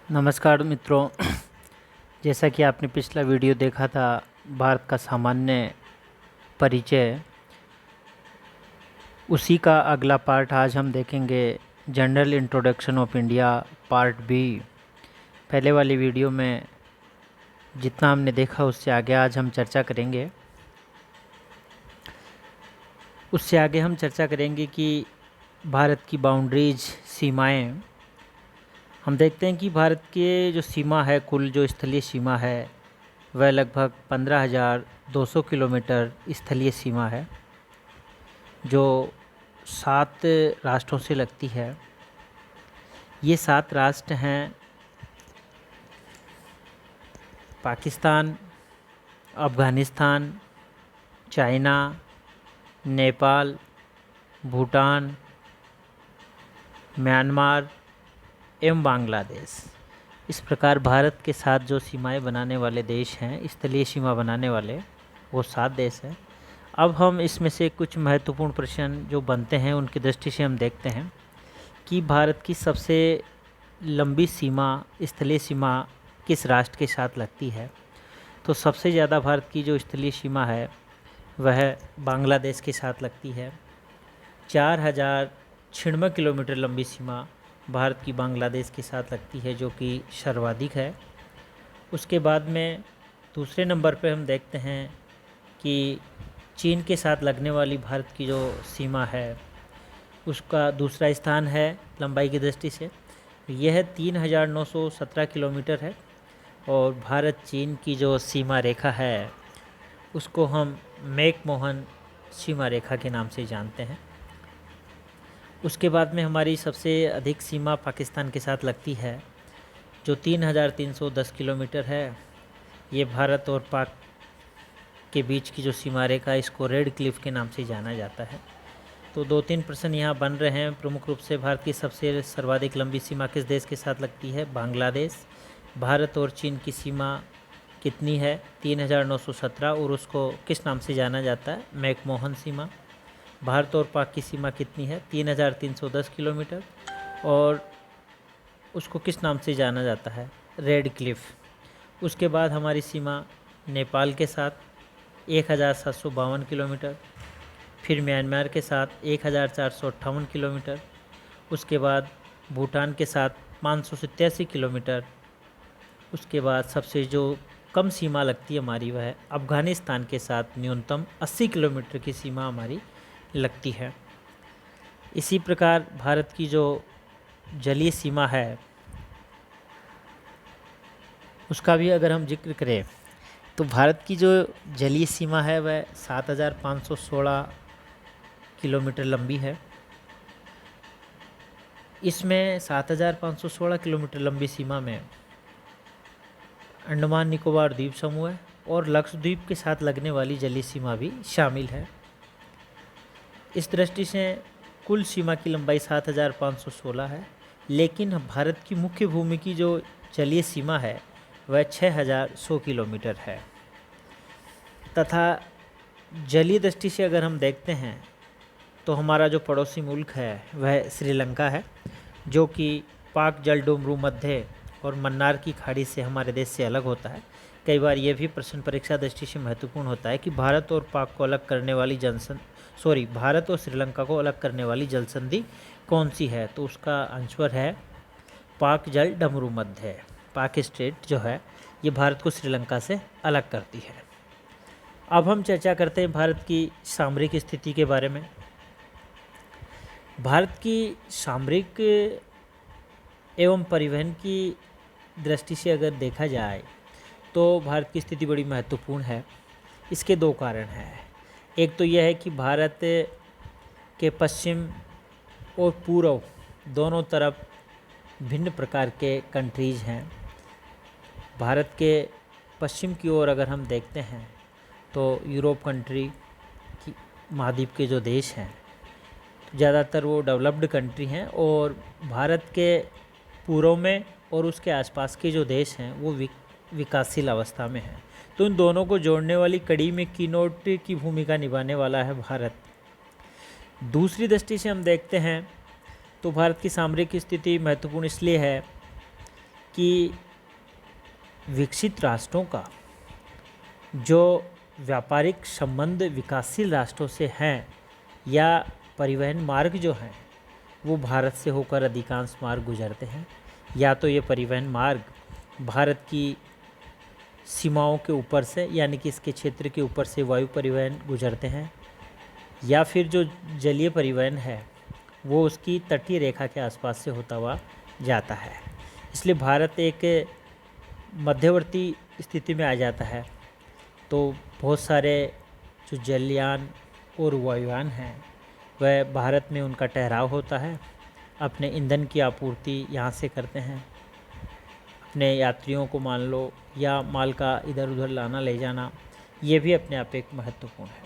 नमस्कार मित्रों। जैसा कि आपने पिछला वीडियो देखा था भारत का सामान्य परिचय, उसी का अगला पार्ट आज हम देखेंगे। General introduction of India part B. पहले वाली वीडियो में जितना हमने देखा उससे आगे आज हम चर्चा करेंगे। उससे आगे हम चर्चा करेंगे कि भारत की बाउंड्रीज, सीमाएं। हम देखते हैं कि भारत के जो सीमा है, कुल जो स्थलीय सीमा है वह लगभग 15,200 किलोमीटर स्थलीय सीमा है, जो 7 राष्ट्रों से लगती है। ये 7 राष्ट्र हैं: पाकिस्तान, अफ़गानिस्तान, चाइना, नेपाल, भूटान, म्यांमार एवं बांग्लादेश। इस प्रकार भारत के 7 जो सीमाएं बनाने वाले देश हैं, स्थलीय सीमा बनाने वाले, वो 7 देश हैं। अब हम इसमें से कुछ महत्वपूर्ण प्रश्न जो बनते हैं उनकी दृष्टि से हम देखते हैं कि भारत की सबसे लंबी सीमा, स्थलीय सीमा किस राष्ट्र के साथ लगती है। तो सबसे ज़्यादा भारत की जो स्थलीय सीमा है वह बांग्लादेश के साथ लगती है। 4,096 किलोमीटर लंबी सीमा भारत की बांग्लादेश के साथ लगती है, जो कि सर्वाधिक है। उसके बाद में दूसरे नंबर पर हम देखते हैं कि चीन के साथ लगने वाली भारत की जो सीमा है उसका दूसरा स्थान है लंबाई की दृष्टि से। यह 3,917 किलोमीटर है और भारत चीन की जो सीमा रेखा है उसको हम मैकमोहन सीमा रेखा के नाम से जानते हैं। उसके बाद में हमारी सबसे अधिक सीमा पाकिस्तान के साथ लगती है, जो 3,310 किलोमीटर है। ये भारत और पाक के बीच की जो सीमा रेखा है इसको रेड क्लिफ के नाम से जाना जाता है। तो 2-3 प्रश्न यहाँ बन रहे हैं। प्रमुख रूप से भारत की सबसे सर्वाधिक लंबी सीमा किस देश के साथ लगती है? बांग्लादेश। भारत और चीन की सीमा कितनी है? 3,917, और उसको किस नाम से जाना जाता है? मैकमोहन सीमा। भारत और पाक की सीमा कितनी है? 3,310 किलोमीटर, और उसको किस नाम से जाना जाता है? Red Cliff. उसके बाद हमारी सीमा नेपाल के साथ 1,752 किलोमीटर, फिर म्यांमार के साथ 1,458 किलोमीटर, उसके बाद भूटान के साथ 587 किलोमीटर। उसके बाद सबसे जो कम सीमा लगती है हमारी वह है अफ़गानिस्तान के साथ न्यूनतम 80 किलोमीटर की सीमा हमारी लगती है। इसी प्रकार भारत की जो जलीय सीमा है उसका भी अगर हम जिक्र करें तो भारत की जो जलीय सीमा है वह 7,516 किलोमीटर लंबी है। इसमें 7,516 किलोमीटर लंबी सीमा में अंडमान निकोबार द्वीप समूह है और लक्षद्वीप के साथ लगने वाली जलीय सीमा भी शामिल है। इस दृष्टि से कुल सीमा की लंबाई 7,516 है, लेकिन भारत की मुख्य भूमि की जो जलीय सीमा है वह 6,100 किलोमीटर है। तथा जलीय दृष्टि से अगर हम देखते हैं तो हमारा जो पड़ोसी मुल्क है वह श्रीलंका है, जो कि पाक जलडोमरू मध्य और मन्नार की खाड़ी से हमारे देश से अलग होता है। कई बार ये भी प्रश्न परीक्षा दृष्टि से महत्वपूर्ण होता है कि भारत और पाक को अलग करने वाली भारत और श्रीलंका को अलग करने वाली जल संधि कौन सी है? तो उसका आंसर है पाक जल डमरू मध्य। पाक स्टेट जो है ये भारत को श्रीलंका से अलग करती है। अब हम चर्चा करते हैं भारत की सामरिक स्थिति के बारे में। भारत की सामरिक एवं परिवहन की दृष्टि से अगर देखा जाए तो भारत की स्थिति बड़ी महत्वपूर्ण है। इसके 2 कारण हैं। एक तो यह है कि भारत के पश्चिम और पूर्व दोनों तरफ भिन्न प्रकार के कंट्रीज़ हैं। भारत के पश्चिम की ओर अगर हम देखते हैं तो यूरोप कंट्री की महाद्वीप के जो देश हैं ज़्यादातर वो डेवलप्ड कंट्री हैं, और भारत के पूर्व में और उसके आसपास के जो देश हैं वो विकासशील अवस्था में हैं। तो इन दोनों को जोड़ने वाली कड़ी में कीनोट की भूमिका निभाने वाला है भारत। दूसरी दृष्टि से हम देखते हैं तो भारत की सामरिक स्थिति महत्वपूर्ण इसलिए है कि विकसित राष्ट्रों का जो व्यापारिक संबंध विकासशील राष्ट्रों से हैं या परिवहन मार्ग जो हैं वो भारत से होकर अधिकांश मार्ग गुजरते हैं, या तो ये परिवहन मार्ग भारत की सीमाओं के ऊपर से यानी कि इसके क्षेत्र के ऊपर से वायु परिवहन गुजरते हैं, या फिर जो जलीय परिवहन है वो उसकी तटीय रेखा के आसपास से होता हुआ जाता है। इसलिए भारत एक मध्यवर्ती स्थिति में आ जाता है। तो बहुत सारे जो जलयान और वायुयान हैं वह भारत में उनका ठहराव होता है, अपने ईंधन की आपूर्ति यहाँ से करते हैं, अपने यात्रियों को मान लो या माल का इधर उधर लाना ले जाना, ये भी अपने आप एक महत्वपूर्ण है।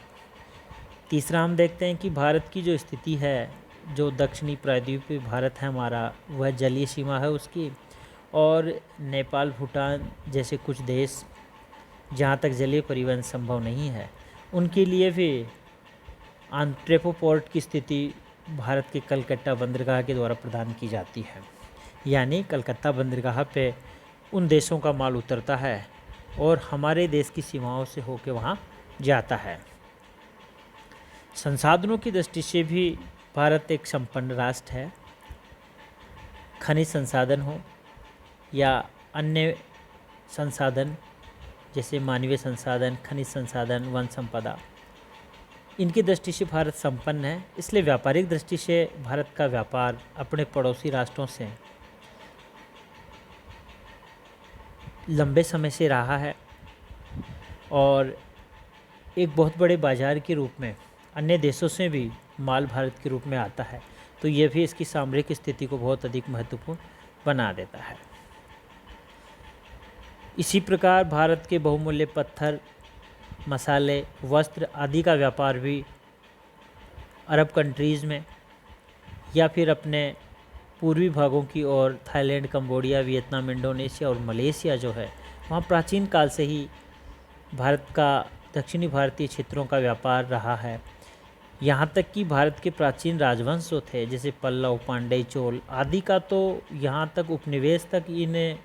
तीसरा हम देखते हैं कि भारत की जो स्थिति है, जो दक्षिणी प्रायद्वीपीय भारत है हमारा, वह जलीय सीमा है उसकी, और नेपाल भूटान जैसे कुछ देश जहाँ तक जलीय परिवहन संभव नहीं है उनके लिए भी आंट्रेपो पोर्ट की स्थिति भारत के कलकत्ता बंदरगाह के द्वारा प्रदान की जाती है। यानी कलकत्ता बंदरगाह पे उन देशों का माल उतरता है और हमारे देश की सीमाओं से होकर वहाँ जाता है। संसाधनों की दृष्टि से भी भारत एक संपन्न राष्ट्र है। खनिज संसाधन हो या अन्य संसाधन जैसे मानवीय संसाधन, खनिज संसाधन, वन संपदा, इनकी दृष्टि से भारत संपन्न है। इसलिए व्यापारिक दृष्टि से भारत का व्यापार अपने पड़ोसी राष्ट्रों से लंबे समय से रहा है और एक बहुत बड़े बाजार के रूप में अन्य देशों से भी माल भारत के रूप में आता है। तो ये भी इसकी सामरिक स्थिति को बहुत अधिक महत्वपूर्ण बना देता है। इसी प्रकार भारत के बहुमूल्य पत्थर, मसाले, वस्त्र आदि का व्यापार भी अरब कंट्रीज़ में या फिर अपने पूर्वी भागों की ओर थाईलैंड, कंबोडिया, वियतनाम, इंडोनेशिया और मलेशिया जो है वहाँ प्राचीन काल से ही भारत का दक्षिणी भारतीय क्षेत्रों का व्यापार रहा है। यहाँ तक कि भारत के प्राचीन राजवंश जो थे जैसे पल्लव, पांड्य, चोल आदि का तो यहाँ तक उपनिवेश तक इन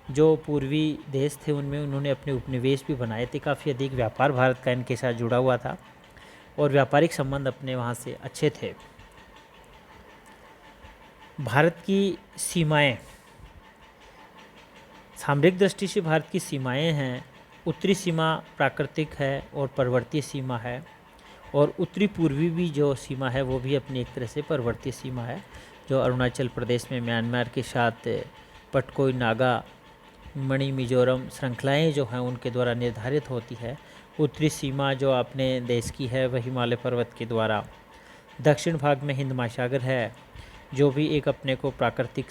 जो पूर्वी देश थे उनमें उन्होंने अपने उपनिवेश भी बनाए थे। काफ़ी अधिक व्यापार भारत का इनके साथ जुड़ा हुआ था और व्यापारिक संबंध अपने वहाँ से अच्छे थे। भारत की सीमाएं, सामरिक दृष्टि से भारत की सीमाएं हैं, उत्तरी सीमा प्राकृतिक है और पर्वतीय सीमा है, और उत्तरी पूर्वी भी जो सीमा है वो भी अपनी एक तरह से पर्वतीय सीमा है, जो अरुणाचल प्रदेश में म्यांमार के साथ पटकोई, नागा, मणि, मिजोरम श्रृंखलाएँ जो हैं उनके द्वारा निर्धारित होती है। उत्तरी सीमा जो अपने देश की है वह हिमालय पर्वत के द्वारा, दक्षिण भाग में हिंद महासागर है जो भी एक अपने को प्राकृतिक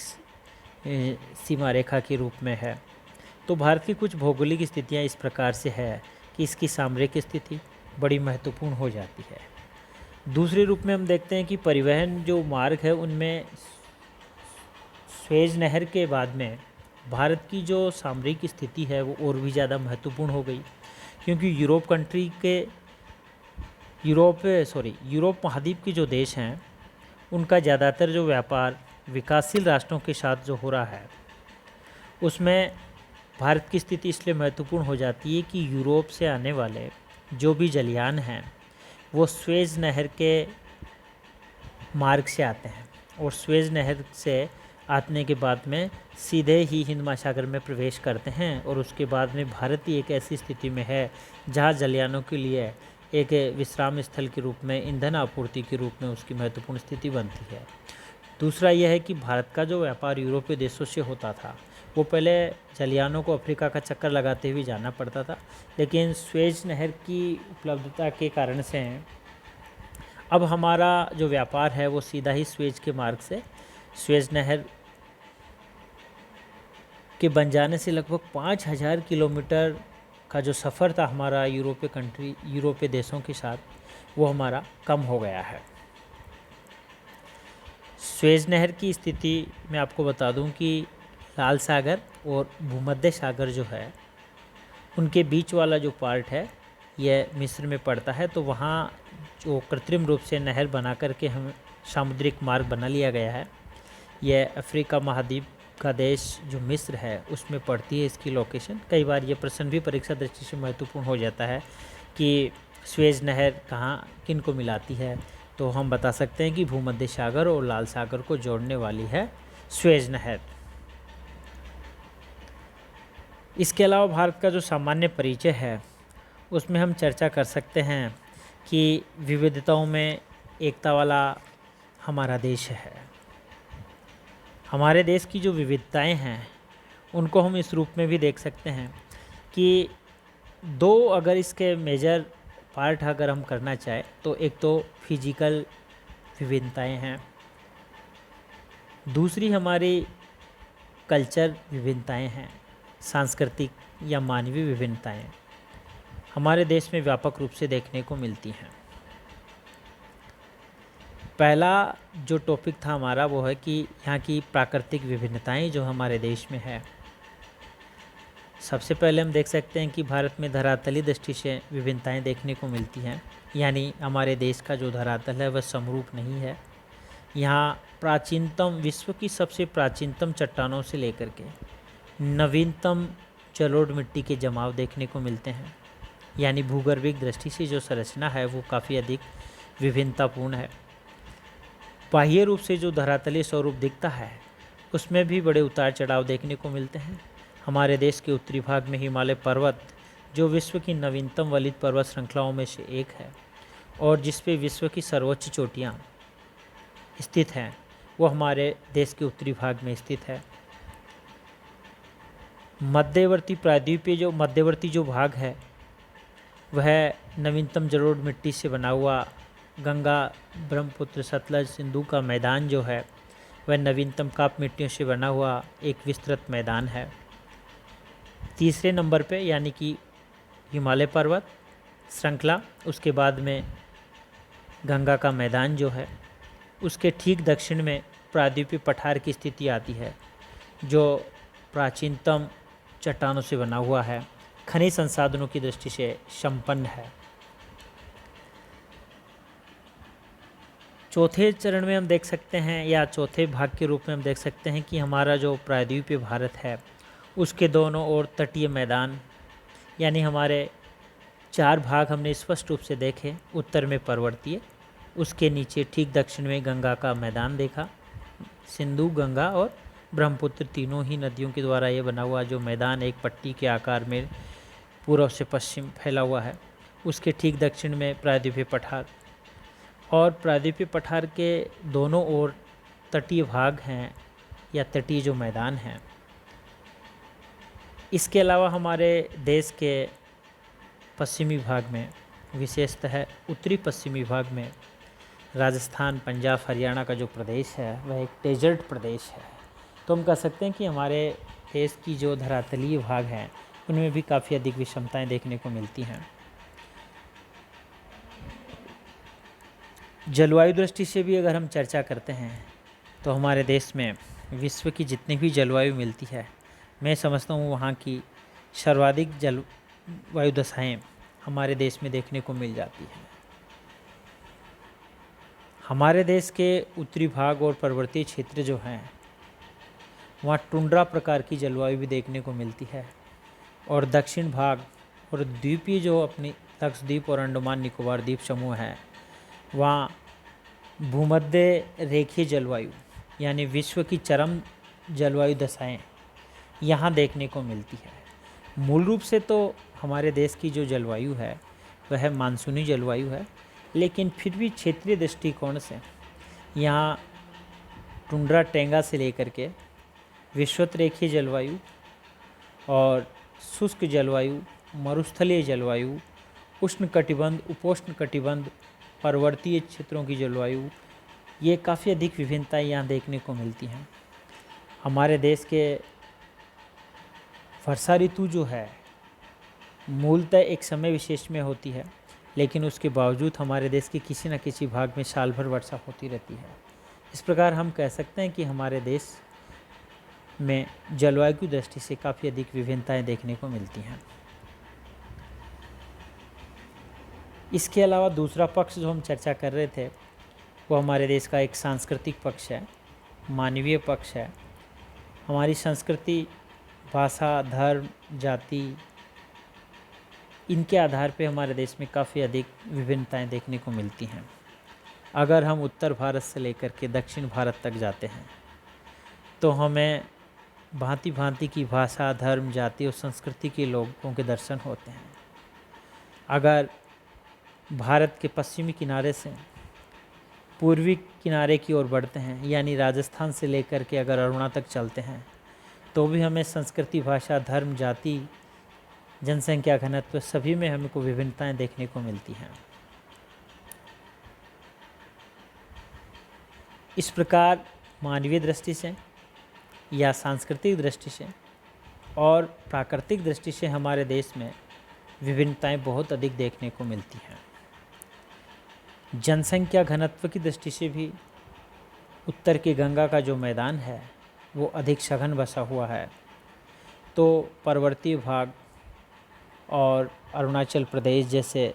सीमा रेखा के रूप में है। तो भारत की कुछ भौगोलिक स्थितियाँ इस प्रकार से है कि इसकी सामरिक स्थिति बड़ी महत्वपूर्ण हो जाती है। दूसरे रूप में हम देखते हैं कि परिवहन जो मार्ग है उनमें स्वेज नहर के बाद में भारत की जो सामरिक स्थिति है वो और भी ज़्यादा महत्वपूर्ण हो गई, क्योंकि यूरोप महाद्वीप के जो देश हैं उनका ज़्यादातर जो व्यापार विकासशील राष्ट्रों के साथ जो हो रहा है उसमें भारत की स्थिति इसलिए महत्वपूर्ण हो जाती है कि यूरोप से आने वाले जो भी जलयान हैं वो स्वेज नहर के मार्ग से आते हैं और स्वेज नहर से आने के बाद में सीधे ही हिंद महासागर में प्रवेश करते हैं और उसके बाद में भारत ही एक ऐसी स्थिति में है जहां जलयानों के लिए एक विश्राम स्थल के रूप में, ईंधन आपूर्ति के रूप में उसकी महत्वपूर्ण स्थिति बनती है। दूसरा यह है कि भारत का जो व्यापार यूरोपीय देशों से होता था वो पहले जलयानों को अफ्रीका का चक्कर लगाते हुए जाना पड़ता था, लेकिन स्वेज नहर की उपलब्धता के कारण से अब हमारा जो व्यापार है वो सीधा ही स्वेज के मार्ग से, स्वेज नहर के बन जाने से लगभग 5000 किलोमीटर का जो सफ़र था हमारा यूरोपीय देशों के साथ वो हमारा कम हो गया है। स्वेज नहर की स्थिति मैं आपको बता दूं कि लाल सागर और भूमध्य सागर जो है उनके बीच वाला जो पार्ट है यह मिस्र में पड़ता है। तो वहाँ जो कृत्रिम रूप से नहर बना करके हम सामुद्रिक मार्ग बना लिया गया है, यह अफ्रीका महाद्वीप का देश जो मिस्र है उसमें पड़ती है इसकी लोकेशन। कई बार ये प्रश्न भी परीक्षा दृष्टि से महत्वपूर्ण हो जाता है कि स्वेज नहर कहाँ किन को मिलाती है, तो हम बता सकते हैं कि भूमध्य सागर और लाल सागर को जोड़ने वाली है स्वेज नहर। इसके अलावा भारत का जो सामान्य परिचय है उसमें हम चर्चा कर सकते हैं कि विविधताओं में एकता वाला हमारा देश है। हमारे देश की जो विविधताएं हैं उनको हम इस रूप में भी देख सकते हैं कि दो अगर इसके मेजर पार्ट अगर हम करना चाहें तो एक तो फिजिकल विभिन्नताएं हैं, दूसरी हमारी कल्चर विभिन्नताएं हैं, सांस्कृतिक या मानवीय विभिन्नताएं हमारे देश में व्यापक रूप से देखने को मिलती हैं। पहला जो टॉपिक था हमारा वो है कि यहाँ की प्राकृतिक विभिन्नताएं जो हमारे देश में है। सबसे पहले हम देख सकते हैं कि भारत में धरातली दृष्टि से विभिन्नताएं देखने को मिलती हैं, यानी हमारे देश का जो धरातल है वह समरूप नहीं है। यहाँ प्राचीनतम विश्व की सबसे प्राचीनतम चट्टानों से लेकर के नवीनतम जलोढ़ मिट्टी के जमाव देखने को मिलते हैं, यानी भूगर्भिक दृष्टि से जो संरचना है वो काफ़ी अधिक विभिन्नतापूर्ण है। बाह्य रूप से जो धरातलीय स्वरूप दिखता है उसमें भी बड़े उतार चढ़ाव देखने को मिलते हैं। हमारे देश के उत्तरी भाग में हिमालय पर्वत जो विश्व की नवीनतम वलित पर्वत श्रृंखलाओं में से एक है और जिस पे विश्व की सर्वोच्च चोटियाँ स्थित हैं वो हमारे देश के उत्तरी भाग में स्थित है। मध्यवर्ती प्रायद्वीपीय जो मध्यवर्ती जो भाग है वह नवीनतम जलोढ़ मिट्टी से बना हुआ गंगा ब्रह्मपुत्र सतलज सिंधु का मैदान जो है वह नवीनतम काप मिट्टियों से बना हुआ एक विस्तृत मैदान है। तीसरे नंबर पे यानी कि हिमालय पर्वत श्रृंखला, उसके बाद में गंगा का मैदान जो है, उसके ठीक दक्षिण में प्रायद्वीपीय पठार की स्थिति आती है जो प्राचीनतम चट्टानों से बना हुआ है, खनिज संसाधनों की दृष्टि से संपन्न है। चौथे चरण में हम देख सकते हैं या चौथे भाग के रूप में हम देख सकते हैं कि हमारा जो प्रायद्वीपीय भारत है उसके दोनों ओर तटीय मैदान, यानी हमारे 4 भाग हमने स्पष्ट रूप से देखे। उत्तर में पर्वतीय, उसके नीचे ठीक दक्षिण में गंगा का मैदान देखा, सिंधु गंगा और ब्रह्मपुत्र तीनों ही नदियों के द्वारा ये बना हुआ जो मैदान एक पट्टी के आकार में पूर्व से पश्चिम फैला हुआ है। उसके ठीक दक्षिण में प्रायद्वीपीय पठार और प्रायद्वीपीय पठार के दोनों ओर तटीय भाग हैं या तटीय जो मैदान हैं। इसके अलावा हमारे देश के पश्चिमी भाग में, विशेषतः उत्तरी पश्चिमी भाग में राजस्थान, पंजाब, हरियाणा का जो प्रदेश है वह एक डेजर्ट प्रदेश है। तो हम कह सकते हैं कि हमारे देश की जो धरातलीय भाग हैं उनमें भी काफ़ी अधिक विषमताएं देखने को मिलती हैं। जलवायु दृष्टि से भी अगर हम चर्चा करते हैं तो हमारे देश में विश्व की जितनी भी जलवायु मिलती है, मैं समझता हूँ वहाँ की सर्वाधिक जलवायु दशाएँ हमारे देश में देखने को मिल जाती हैं। हमारे देश के उत्तरी भाग और पर्वतीय क्षेत्र जो हैं वहाँ टुंड्रा प्रकार की जलवायु भी देखने को मिलती है और दक्षिण भाग और द्वीपीय जो अपनी लक्षद्वीप और अंडमान निकोबार द्वीप समूह है वहाँ भूमध्य रेखीय जलवायु यानी विश्व की चरम जलवायु दशाएं यहाँ देखने को मिलती है। मूल रूप से तो हमारे देश की जो जलवायु है वह मानसूनी जलवायु है, लेकिन फिर भी क्षेत्रीय दृष्टिकोण से यहाँ टुंड्रा टेंगा से लेकर के विषुवत रेखीय जलवायु और शुष्क जलवायु, मरुस्थलीय जलवायु, उष्णकटिबंध, उपोष्णकटिबंध, पर्वतीय क्षेत्रों की जलवायु, ये काफ़ी अधिक विभिन्नताएं यहाँ देखने को मिलती हैं। हमारे देश के वर्षा ऋतु जो है मूलतः एक समय विशेष में होती है, लेकिन उसके बावजूद हमारे देश के किसी न किसी भाग में साल भर वर्षा होती रहती है। इस प्रकार हम कह सकते हैं कि हमारे देश में जलवायु की दृष्टि से काफ़ी अधिक विभिन्नताएं देखने को मिलती हैं। इसके अलावा दूसरा पक्ष जो हम चर्चा कर रहे थे वो हमारे देश का एक सांस्कृतिक पक्ष है, मानवीय पक्ष है। हमारी संस्कृति, भाषा, धर्म, जाति, इनके आधार पे हमारे देश में काफ़ी अधिक विभिन्नताएं देखने को मिलती हैं। अगर हम उत्तर भारत से लेकर के दक्षिण भारत तक जाते हैं तो हमें भांति भांति की भाषा, धर्म, जाति और संस्कृति के लोगों के दर्शन होते हैं। अगर भारत के पश्चिमी किनारे से पूर्वी किनारे की ओर बढ़ते हैं, यानी राजस्थान से लेकर के अगर अरुणा तक चलते हैं, तो भी हमें संस्कृति, भाषा, धर्म, जाति, जनसंख्या घनत्व सभी में हमको विभिन्नताएं देखने को मिलती हैं। इस प्रकार मानवीय दृष्टि से या सांस्कृतिक दृष्टि से और प्राकृतिक दृष्टि से हमारे देश में विभिन्नताएं बहुत अधिक देखने को मिलती हैं। जनसंख्या घनत्व की दृष्टि से भी उत्तर की गंगा का जो मैदान है वो अधिक सघन बसा हुआ है, तो पर्वतीय भाग और अरुणाचल प्रदेश जैसे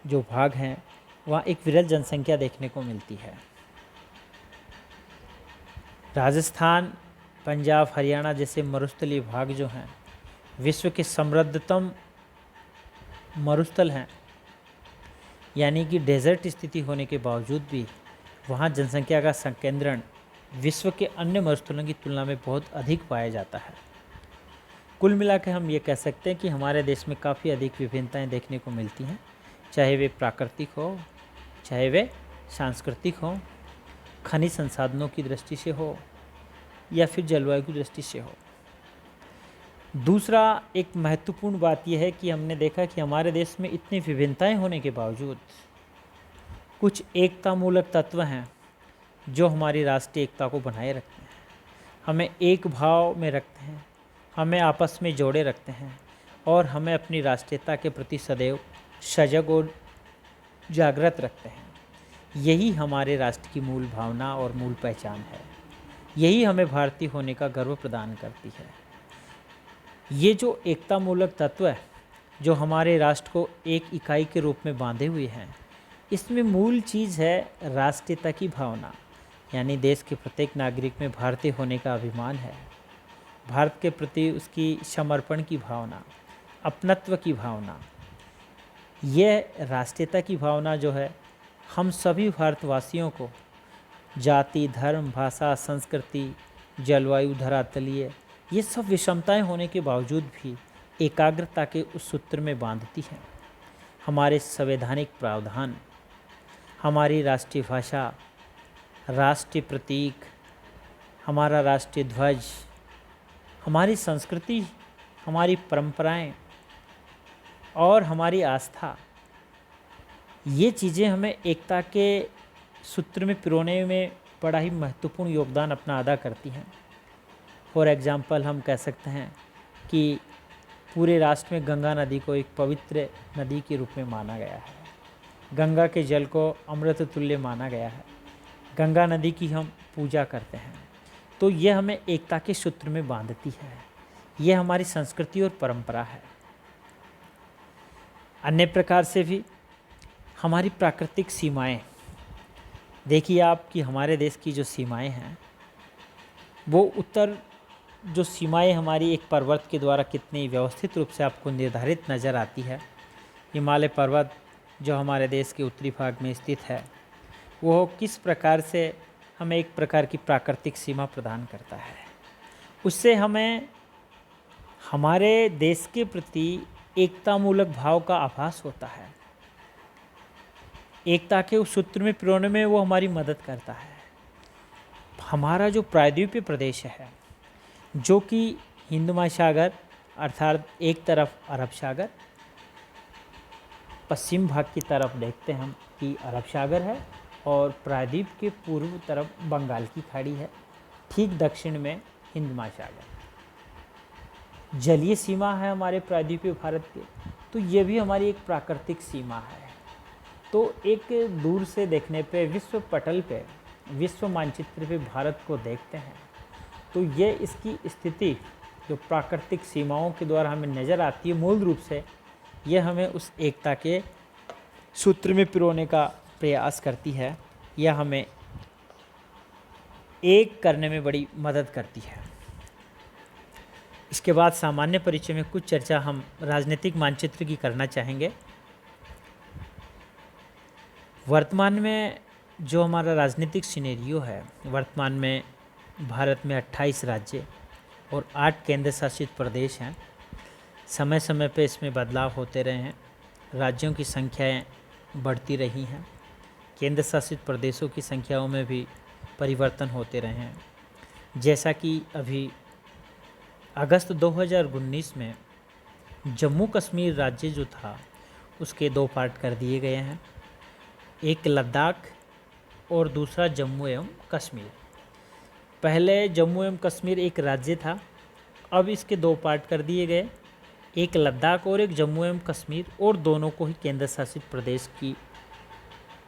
जो भाग हैं वहाँ एक विरल जनसंख्या देखने को मिलती है। राजस्थान, पंजाब, हरियाणा जैसे मरुस्थलीय भाग जो हैं विश्व के समृद्धतम मरुस्थल हैं, यानी कि डेजर्ट स्थिति होने के बावजूद भी वहाँ जनसंख्या का संकेंद्रण विश्व के अन्य मरुस्थलों की तुलना में बहुत अधिक पाया जाता है। कुल मिलाकर हम ये कह सकते हैं कि हमारे देश में काफ़ी अधिक विभिन्नताएं देखने को मिलती हैं, चाहे वे प्राकृतिक हो, चाहे वे सांस्कृतिक हो, खनिज संसाधनों की दृष्टि से हो या फिर जलवायु की दृष्टि से हो। दूसरा एक महत्वपूर्ण बात यह है कि हमने देखा कि हमारे देश में इतनी विभिन्नताएं होने के बावजूद कुछ एकतामूलक तत्व हैं जो हमारी राष्ट्रीय एकता को बनाए रखते हैं, हमें एक भाव में रखते हैं, हमें आपस में जोड़े रखते हैं और हमें अपनी राष्ट्रीयता के प्रति सदैव सजग और जागृत रखते हैं। यही हमारे राष्ट्र की मूल भावना और मूल पहचान है। यही हमें भारतीय होने का गर्व प्रदान करती है। ये जो एकतामूलक तत्व है जो हमारे राष्ट्र को एक इकाई के रूप में बांधे हुए हैं, इसमें मूल चीज़ है राष्ट्रीयता की भावना, यानी देश के प्रत्येक नागरिक में भारतीय होने का अभिमान है, भारत के प्रति उसकी समर्पण की भावना, अपनत्व की भावना। यह राष्ट्रीयता की भावना जो है हम सभी भारतवासियों को जाति, धर्म, भाषा, संस्कृति, जलवायु, धरातलीय ये सब विषमताएं होने के बावजूद भी एकाग्रता के उस सूत्र में बांधती हैं। हमारे संवैधानिक प्रावधान, हमारी राष्ट्रीय भाषा, राष्ट्रीय प्रतीक, हमारा राष्ट्रीय ध्वज, हमारी संस्कृति, हमारी परंपराएं और हमारी आस्था, ये चीज़ें हमें एकता के सूत्र में पिरोने में बड़ा ही महत्वपूर्ण योगदान अपना अदा करती हैं। फॉर एग्ज़ाम्पल हम कह सकते हैं कि पूरे राष्ट्र में गंगा नदी को एक पवित्र नदी के रूप में माना गया है, गंगा के जल को अमृत तुल्य माना गया है, गंगा नदी की हम पूजा करते हैं, तो ये हमें एकता के सूत्र में बांधती है। ये हमारी संस्कृति और परंपरा है। अन्य प्रकार से भी हमारी प्राकृतिक सीमाएं, देखिए आप कि हमारे देश की जो सीमाएं हैं वो उत्तर जो सीमाएं हमारी एक पर्वत के द्वारा कितनी व्यवस्थित रूप से आपको निर्धारित नज़र आती है। हिमालय पर्वत जो हमारे देश के उत्तरी भाग में स्थित है वो किस प्रकार से हमें एक प्रकार की प्राकृतिक सीमा प्रदान करता है। उससे हमें हमारे देश के प्रति एकतामूलक भाव का आभास होता है। एकता के उस सूत्र में पिरोने में वो हमारी मदद करता है। हमारा जो प्रायद्वीपीय प्रदेश है जो कि हिंद महासागर अर्थात एक तरफ अरब सागर, पश्चिम भाग की तरफ देखते हैं हम कि अरब सागर है और प्रायद्वीप के पूर्व तरफ बंगाल की खाड़ी है, ठीक दक्षिण में हिंद महासागर। जलीय सीमा है हमारे प्रायद्वीपीय भारत के, तो ये भी हमारी एक प्राकृतिक सीमा है। तो एक दूर से देखने पे विश्व पटल पे, विश्व मानचित्र पे भारत को देखते हैं तो ये इसकी स्थिति जो प्राकृतिक सीमाओं के द्वारा हमें नज़र आती है, मूल रूप से ये हमें उस एकता के सूत्र में पिरोने का प्रयास करती है या हमें एक करने में बड़ी मदद करती है। इसके बाद सामान्य परिचय में कुछ चर्चा हम राजनीतिक मानचित्र की करना चाहेंगे। वर्तमान में जो हमारा राजनीतिक सिनेरियो है, वर्तमान में भारत में 28 राज्य और 8 केंद्र शासित प्रदेश हैं। समय समय पे इसमें बदलाव होते रहे हैं, राज्यों की संख्याएं बढ़ती रही हैं, केंद्र शासित प्रदेशों की संख्याओं में भी परिवर्तन होते रहे हैं। जैसा कि अभी अगस्त 2019 में जम्मू कश्मीर राज्य जो था उसके 2 पार्ट कर दिए गए हैं, एक लद्दाख और दूसरा जम्मू एवं कश्मीर। पहले जम्मू एवं कश्मीर एक राज्य था, अब इसके 2 पार्ट कर दिए गए, एक लद्दाख और एक जम्मू एवं कश्मीर, और दोनों को ही केंद्र शासित प्रदेश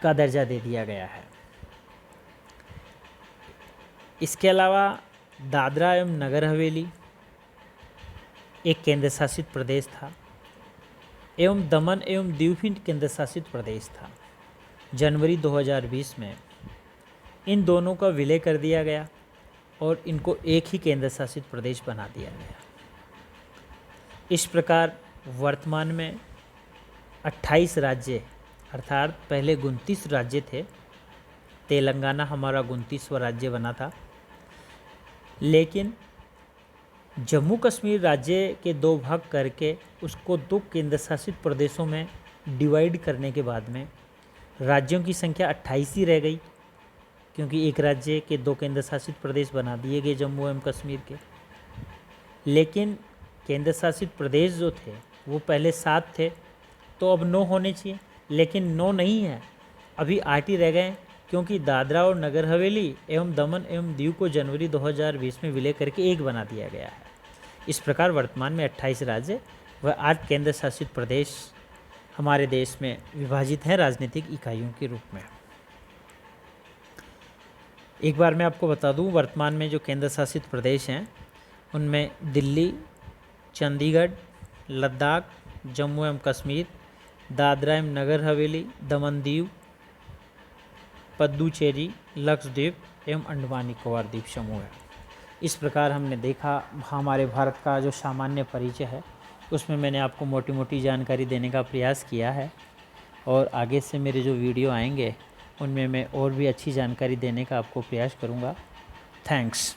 का दर्जा दे दिया गया है। इसके अलावा दादरा एवं नगर हवेली एक केंद्र शासित प्रदेश था, एवं दमन एवं दीव भी केंद्र शासित प्रदेश था। जनवरी 2020 में इन दोनों का विलय कर दिया गया और इनको एक ही केंद्र शासित प्रदेश बना दिया गया। इस प्रकार वर्तमान में 28 राज्य, अर्थात पहले 29 राज्य थे, तेलंगाना हमारा 29वां राज्य बना था, लेकिन जम्मू कश्मीर राज्य के 2 भाग करके उसको 2 केंद्र शासित प्रदेशों में डिवाइड करने के बाद में राज्यों की संख्या 28 ही रह गई, क्योंकि एक राज्य के 2 केंद्र शासित प्रदेश बना दिए गए जम्मू एवं कश्मीर के। लेकिन केंद्र शासित प्रदेश जो थे वो पहले 7 थे, तो अब 9 होने चाहिए, लेकिन 9 नहीं है, अभी 8 ही रह गए, क्योंकि दादरा और नगर हवेली एवं दमन एवं दीव को जनवरी 2020 में विलय करके एक बना दिया गया है। इस प्रकार वर्तमान में 28 राज्य व 8 केंद्र शासित प्रदेश हमारे देश में विभाजित हैं राजनीतिक इकाइयों के रूप में। एक बार मैं आपको बता दूं, वर्तमान में जो केंद्र शासित प्रदेश हैं उनमें दिल्ली, चंडीगढ़, लद्दाख, जम्मू एवं कश्मीर, दादरा एवं नगर हवेली, दमन दीव, पुडुचेरी, लक्षद्वीप एवं अंडमान निकोबार द्वीप समूह है। इस प्रकार हमने देखा हमारे भारत का जो सामान्य परिचय है उसमें मैंने आपको मोटी मोटी जानकारी देने का प्रयास किया है, और आगे से मेरे जो वीडियो आएंगे उनमें मैं और भी अच्छी जानकारी देने का आपको प्रयास करूँगा। थैंक्स।